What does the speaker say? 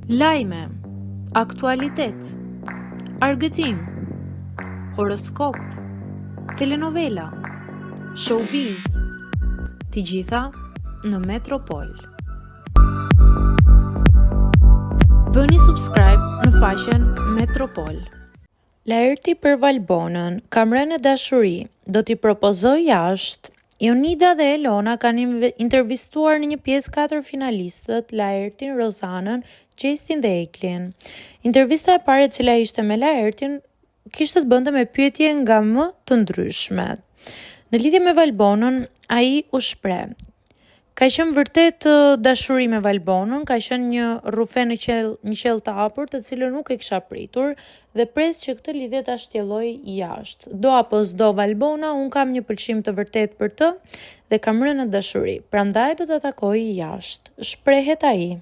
Lajme, aktualitet, argëtim, horoskop, telenovela, showbiz, të gjitha në Metropol. Bëni subscribe në faqen Metropol. Laerti për Valbonën, kam rënë në dashuri, do t'i propozoj jashtë. Jonida dhe Elona kanë intervistuar në një pjesë 4 finalistët, Laertin, Rozanën, Gjestin dhe Eklin. Intervista e parë e cila ishte me Laertin kishte të bënte me pyetje nga më të ndryshmet. Në lidhje me Valbonën, ai u shpreh: ka qenë vërtet dashuri me Valbonën, ka qenë një rrufe në qell të hapur, të cilën nuk e kisha pritur dhe pres që këtë lidhje ta shtjelloj jashtë. Do apo s'do Valbona, un kam një pëlqim të vërtet për të dhe kam rënë në dashuri. Prandaj do ta takoj jashtë, shprehet ai.